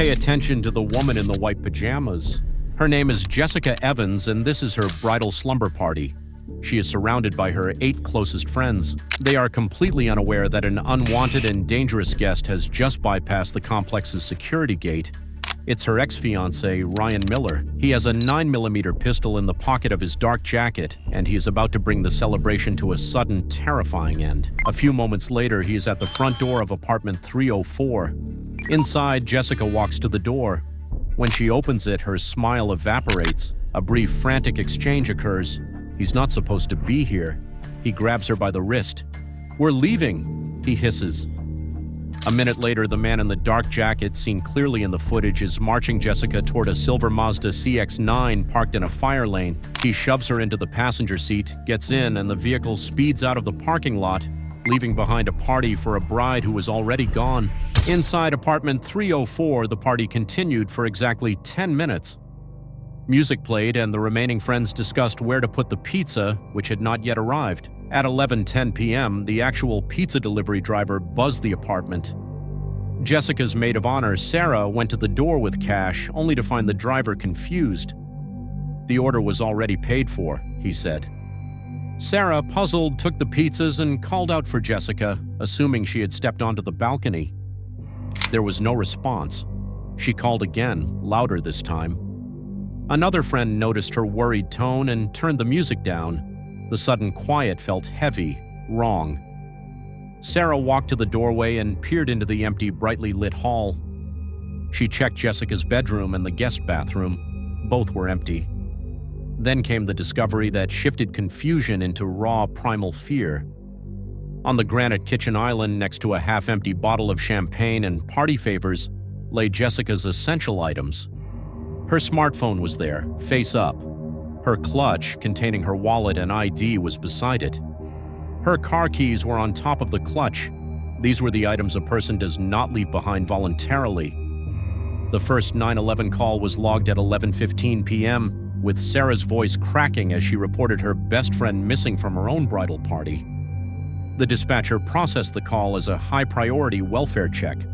Pay attention to the woman in the white pajamas. Her name is Jessica Evans, and this is her bridal slumber party. She is surrounded by her 8 closest friends. They are completely unaware that an unwanted and dangerous guest has just bypassed the complex's security gate. It's her ex-fiancé, Ryan Miller. He has a 9mm pistol in the pocket of his dark jacket, and he is about to bring the celebration to a sudden, terrifying end. A few moments later, he is at the front door of apartment 304. Inside, Jessica walks to the door. When she opens it, her smile evaporates. A brief, frantic exchange occurs. He's not supposed to be here. He grabs her by the wrist. "We're leaving," he hisses. A minute later, the man in the dark jacket, seen clearly in the footage, is marching Jessica toward a silver Mazda CX-9 parked in a fire lane. He shoves her into the passenger seat, gets in, and the vehicle speeds out of the parking lot, leaving behind a party for a bride who was already gone. Inside apartment 304, the party continued for exactly 10 minutes. Music played, and the remaining friends discussed where to put the pizza, which had not yet arrived. At 11:10 p.m., the actual pizza delivery driver buzzed the apartment. Jessica's maid of honor, Sarah, went to the door with cash, only to find the driver confused. "The order was already paid for," he said. Sarah, puzzled, took the pizzas and called out for Jessica, assuming she had stepped onto the balcony. There was no response. She called again, louder this time. Another friend noticed her worried tone and turned the music down. The sudden quiet felt heavy, wrong. Sarah walked to the doorway and peered into the empty, brightly lit hall. She checked Jessica's bedroom and the guest bathroom. Both were empty. Then came the discovery that shifted confusion into raw, primal fear. On the granite kitchen island, next to a half-empty bottle of champagne and party favors, lay Jessica's essential items. Her smartphone was there, face up. Her clutch, containing her wallet and ID, was beside it. Her car keys were on top of the clutch. These were the items a person does not leave behind voluntarily. The first 911 call was logged at 11:15 p.m., with Sarah's voice cracking as she reported her best friend missing from her own bridal party. The dispatcher processed the call as a high-priority welfare check.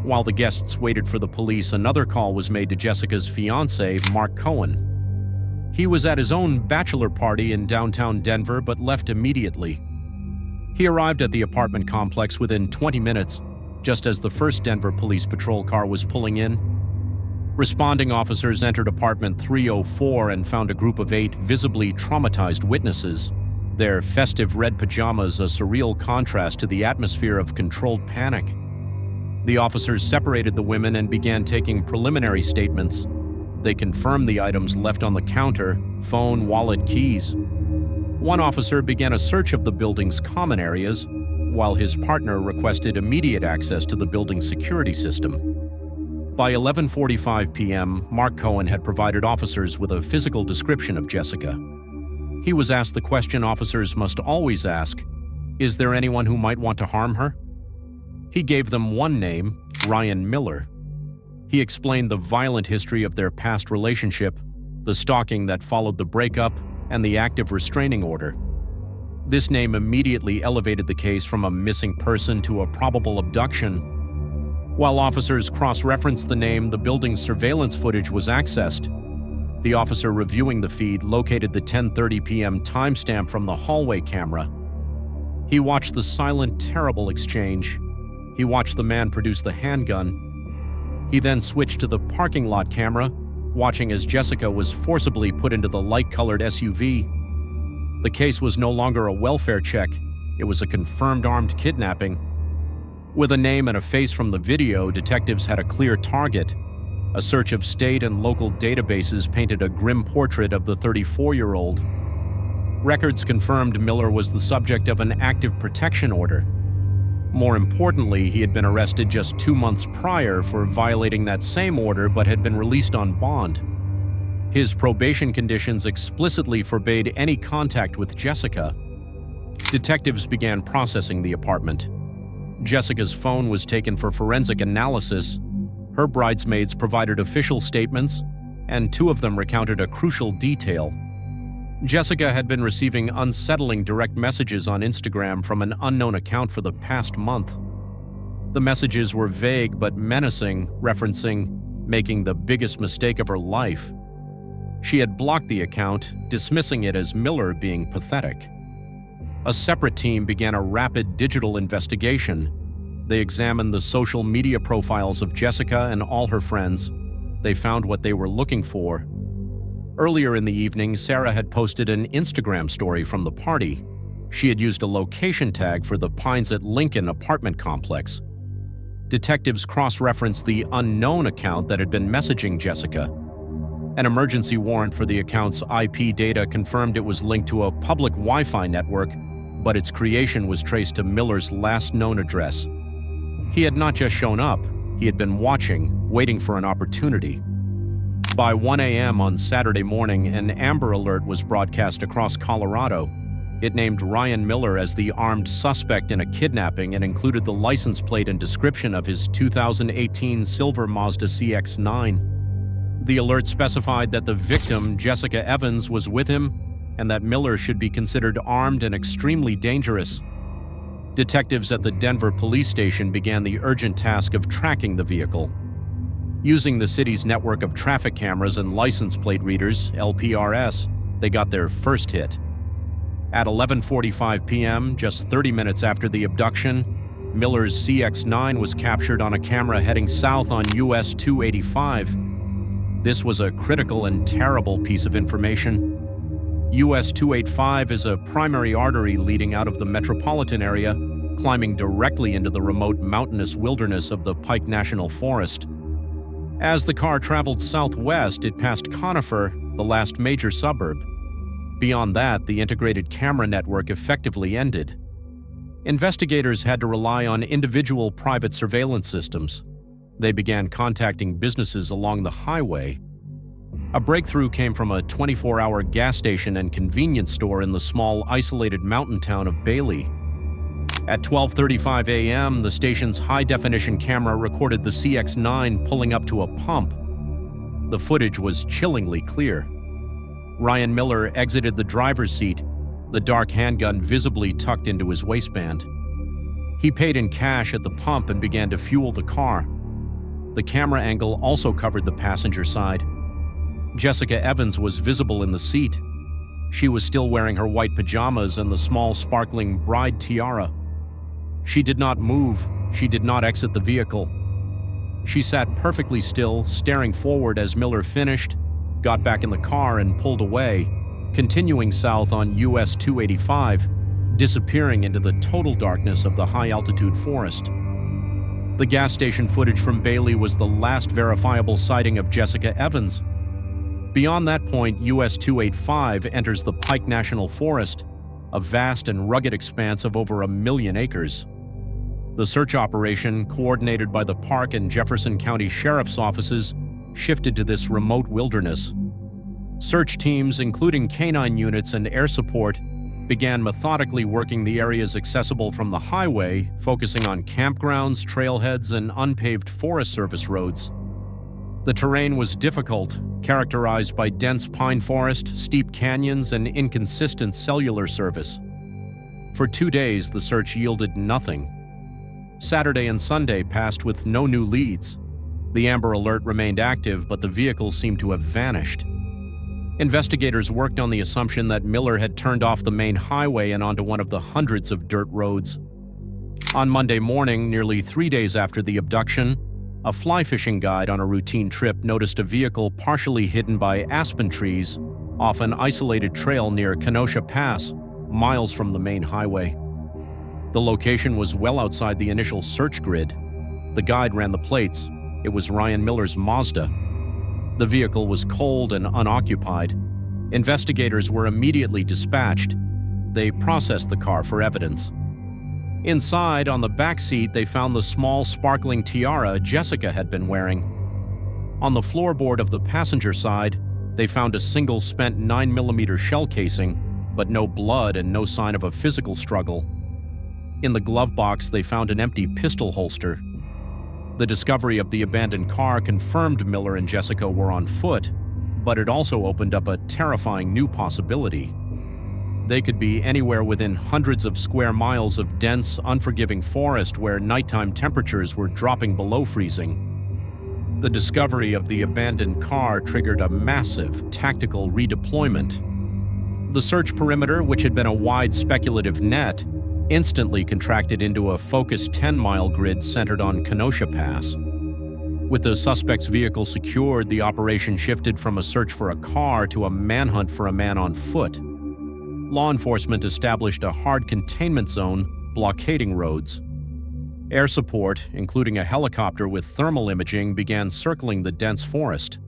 While the guests waited for the police, another call was made to Jessica's fiancé, Mark Cohen. He was at his own bachelor party in downtown Denver, but left immediately. He arrived at the apartment complex within 20 minutes, just as the first Denver police patrol car was pulling in. Responding officers entered apartment 304 and found a group of 8 visibly traumatized witnesses, their festive red pajamas a surreal contrast to the atmosphere of controlled panic. The officers separated the women and began taking preliminary statements. They confirmed the items left on the counter: phone, wallet, keys. One officer began a search of the building's common areas, while his partner requested immediate access to the building's security system. By 11:45 p.m., Mark Cohen had provided officers with a physical description of Jessica. He was asked the question officers must always ask: is there anyone who might want to harm her? He gave them one name, Ryan Miller. He explained the violent history of their past relationship, the stalking that followed the breakup, and the active restraining order. This name immediately elevated the case from a missing person to a probable abduction. While officers cross-referenced the name, the building's surveillance footage was accessed. The officer reviewing the feed located the 10:30 p.m. timestamp from the hallway camera. He watched the silent, terrible exchange. He watched the man produce the handgun. He then switched to the parking lot camera, watching as Jessica was forcibly put into the light-colored SUV. The case was no longer a welfare check. It was a confirmed armed kidnapping. With a name and a face from the video, detectives had a clear target. A search of state and local databases painted a grim portrait of the 34-year-old. Records confirmed Miller was the subject of an active protection order. More importantly, he had been arrested just 2 months prior for violating that same order but had been released on bond. His probation conditions explicitly forbade any contact with Jessica. Detectives began processing the apartment. Jessica's phone was taken for forensic analysis. Her bridesmaids provided official statements, and 2 of them recounted a crucial detail. Jessica had been receiving unsettling direct messages on Instagram from an unknown account for the past month. The messages were vague but menacing, referencing making the biggest mistake of her life. She had blocked the account, dismissing it as Miller being pathetic. A separate team began a rapid digital investigation. They examined the social media profiles of Jessica and all her friends. They found what they were looking for. Earlier in the evening, Sarah had posted an Instagram story from the party. She had used a location tag for the Pines at Lincoln apartment complex. Detectives cross-referenced the unknown account that had been messaging Jessica. An emergency warrant for the account's IP data confirmed it was linked to a public Wi-Fi network, but its creation was traced to Miller's last known address. He had not just shown up, he had been watching, waiting for an opportunity. By 1 a.m. on Saturday morning, an Amber Alert was broadcast across Colorado. It named Ryan Miller as the armed suspect in a kidnapping and included the license plate and description of his 2018 silver Mazda CX-9. The alert specified that the victim, Jessica Evans, was with him and that Miller should be considered armed and extremely dangerous. Detectives at the Denver police station began the urgent task of tracking the vehicle. Using the city's network of traffic cameras and license plate readers, LPRS, they got their first hit. At 11:45 p.m., just 30 minutes after the abduction, Miller's CX-9 was captured on a camera heading south on US 285. This was a critical and terrible piece of information. US 285 is a primary artery leading out of the metropolitan area, climbing directly into the remote mountainous wilderness of the Pike National Forest. As the car traveled southwest, it passed Conifer, the last major suburb. Beyond that, the integrated camera network effectively ended. Investigators had to rely on individual private surveillance systems. They began contacting businesses along the highway. A breakthrough came from a 24-hour gas station and convenience store in the small, isolated mountain town of Bailey. At 12:35 a.m., the station's high-definition camera recorded the CX-9 pulling up to a pump. The footage was chillingly clear. Ryan Miller exited the driver's seat, the dark handgun visibly tucked into his waistband. He paid in cash at the pump and began to fuel the car. The camera angle also covered the passenger side. Jessica Evans was visible in the seat. She was still wearing her white pajamas and the small, sparkling bride tiara. She did not move. She did not exit the vehicle. She sat perfectly still, staring forward as Miller finished, got back in the car and pulled away, continuing south on US 285, disappearing into the total darkness of the high-altitude forest. The gas station footage from Bailey was the last verifiable sighting of Jessica Evans. Beyond that point, US 285 enters the Pike National Forest, a vast and rugged expanse of over 1 million acres. The search operation, coordinated by the Park and Jefferson County Sheriff's offices, shifted to this remote wilderness. Search teams, including canine units and air support, began methodically working the areas accessible from the highway, focusing on campgrounds, trailheads, and unpaved Forest Service roads. The terrain was difficult, characterized by dense pine forest, steep canyons, and inconsistent cellular service. For 2 days, the search yielded nothing. Saturday and Sunday passed with no new leads. The Amber Alert remained active, but the vehicle seemed to have vanished. Investigators worked on the assumption that Miller had turned off the main highway and onto one of the hundreds of dirt roads. On Monday morning, nearly 3 days after the abduction, a fly fishing guide on a routine trip noticed a vehicle partially hidden by aspen trees off an isolated trail near Kenosha Pass, miles from the main highway. The location was well outside the initial search grid. The guide ran the plates. It was Ryan Miller's Mazda. The vehicle was cold and unoccupied. Investigators were immediately dispatched. They processed the car for evidence. Inside, on the back seat, they found the small, sparkling tiara Jessica had been wearing. On the floorboard of the passenger side, they found a single spent 9mm shell casing, but no blood and no sign of a physical struggle. In the glove box, they found an empty pistol holster. The discovery of the abandoned car confirmed Miller and Jessica were on foot, but it also opened up a terrifying new possibility. They could be anywhere within hundreds of square miles of dense, unforgiving forest where nighttime temperatures were dropping below freezing. The discovery of the abandoned car triggered a massive tactical redeployment. The search perimeter, which had been a wide speculative net, instantly contracted into a focused 10-mile grid centered on Kenosha Pass. With the suspect's vehicle secured, the operation shifted from a search for a car to a manhunt for a man on foot. Law enforcement established a hard containment zone, blockading roads. Air support, including a helicopter with thermal imaging, began circling the dense forest.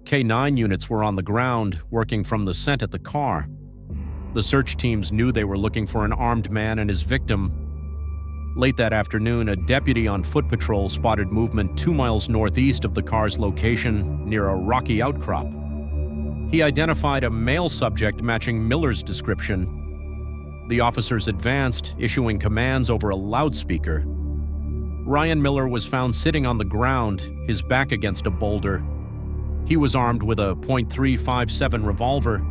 K-9 units were on the ground, working from the scent at the car. The search teams knew they were looking for an armed man and his victim. Late that afternoon, a deputy on foot patrol spotted movement 2 miles northeast of the car's location near a rocky outcrop. He identified a male subject matching Miller's description. The officers advanced, issuing commands over a loudspeaker. Ryan Miller was found sitting on the ground, his back against a boulder. He was armed with a .357 revolver.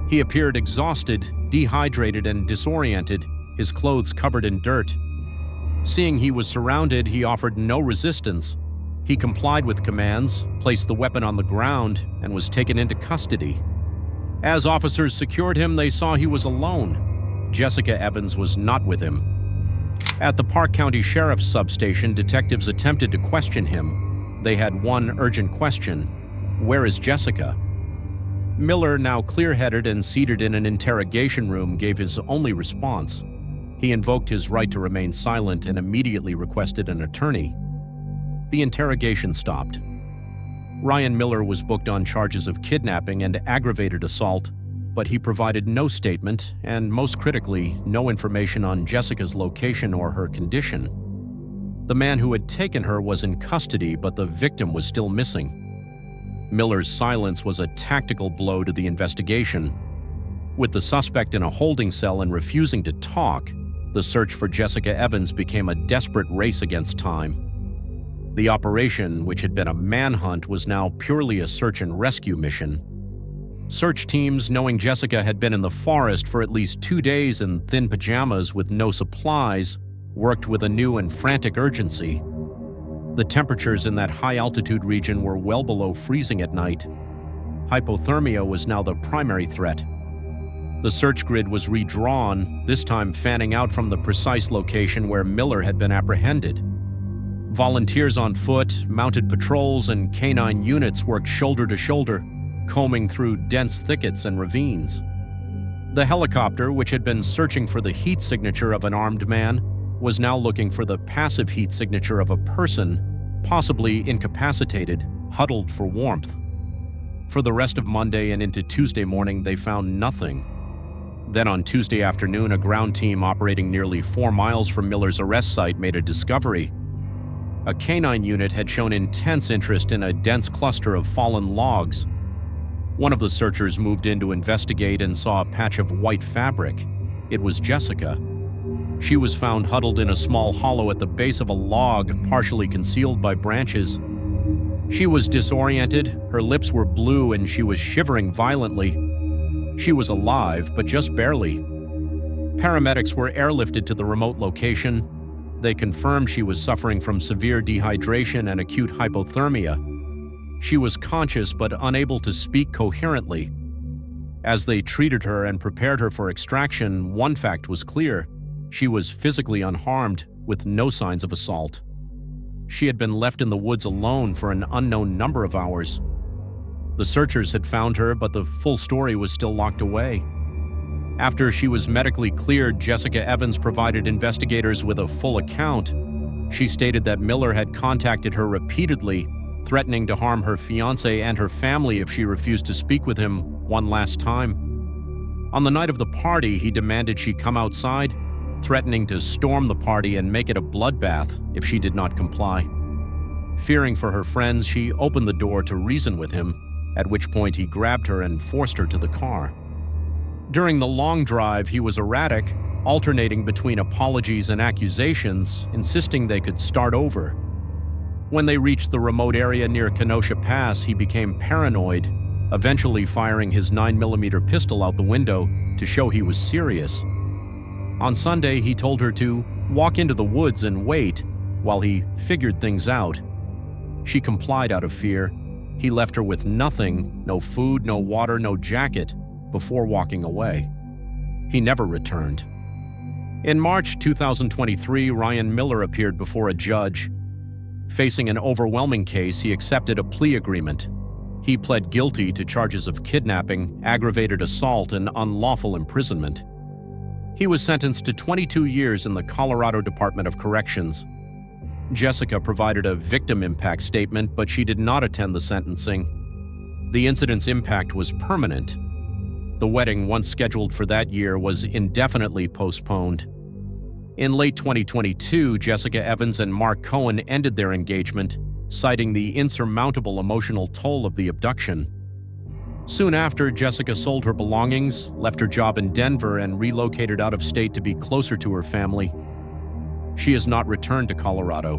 He appeared exhausted, dehydrated, and disoriented, his clothes covered in dirt. Seeing he was surrounded, he offered no resistance. He complied with commands, placed the weapon on the ground, and was taken into custody. As officers secured him, they saw he was alone. Jessica Evans was not with him. At the Park County Sheriff's substation, detectives attempted to question him. They had one urgent question: where is Jessica? Miller, now clear-headed and seated in an interrogation room, gave his only response. He invoked his right to remain silent and immediately requested an attorney. The interrogation stopped. Ryan Miller was booked on charges of kidnapping and aggravated assault, but he provided no statement and, most critically, no information on Jessica's location or her condition. The man who had taken her was in custody, but the victim was still missing. Miller's silence was a tactical blow to the investigation. With the suspect in a holding cell and refusing to talk, the search for Jessica Evans became a desperate race against time. The operation, which had been a manhunt, was now purely a search and rescue mission. Search teams, knowing Jessica had been in the forest for at least 2 days in thin pajamas with no supplies, worked with a new and frantic urgency. The temperatures in that high-altitude region were well below freezing at night. Hypothermia was now the primary threat. The search grid was redrawn, this time fanning out from the precise location where Miller had been apprehended. Volunteers on foot, mounted patrols, and K-9 units worked shoulder to shoulder, combing through dense thickets and ravines. The helicopter, which had been searching for the heat signature of an armed man, was now looking for the passive heat signature of a person, possibly incapacitated, huddled for warmth. For the rest of Monday and into Tuesday morning, they found nothing. Then on Tuesday afternoon, a ground team operating nearly 4 miles from Miller's arrest site made a discovery. A K-9 unit had shown intense interest in a dense cluster of fallen logs. One of the searchers moved in to investigate and saw a patch of white fabric. It was Jessica. She was found huddled in a small hollow at the base of a log, partially concealed by branches. She was disoriented, her lips were blue, and she was shivering violently. She was alive, but just barely. Paramedics were airlifted to the remote location. They confirmed she was suffering from severe dehydration and acute hypothermia. She was conscious but unable to speak coherently. As they treated her and prepared her for extraction, one fact was clear: she was physically unharmed, with no signs of assault. She had been left in the woods alone for an unknown number of hours. The searchers had found her, but the full story was still locked away. After she was medically cleared, Jessica Evans provided investigators with a full account. She stated that Miller had contacted her repeatedly, threatening to harm her fiancé and her family if she refused to speak with him one last time. On the night of the party, he demanded she come outside, threatening to storm the party and make it a bloodbath if she did not comply. Fearing for her friends, she opened the door to reason with him, at which point he grabbed her and forced her to the car. During the long drive, he was erratic, alternating between apologies and accusations, insisting they could start over. When they reached the remote area near Kenosha Pass, he became paranoid. eventually firing his 9mm pistol out the window to show he was serious. On Sunday, he told her to walk into the woods and wait while he figured things out. She complied out of fear. He left her with nothing, no food, no water, no jacket, before walking away. He never returned. In March 2023, Ryan Miller appeared before a judge. Facing an overwhelming case, he accepted a plea agreement. He pled guilty to charges of kidnapping, aggravated assault, and unlawful imprisonment. He was sentenced to 22 years in the Colorado Department of Corrections. Jessica provided a victim impact statement, but she did not attend the sentencing. The incident's impact was permanent. The wedding, once scheduled for that year, was indefinitely postponed. In late 2022, Jessica Evans and Mark Cohen ended their engagement, citing the insurmountable emotional toll of the abduction. Soon after, Jessica sold her belongings, left her job in Denver, and relocated out of state to be closer to her family. She has not returned to Colorado.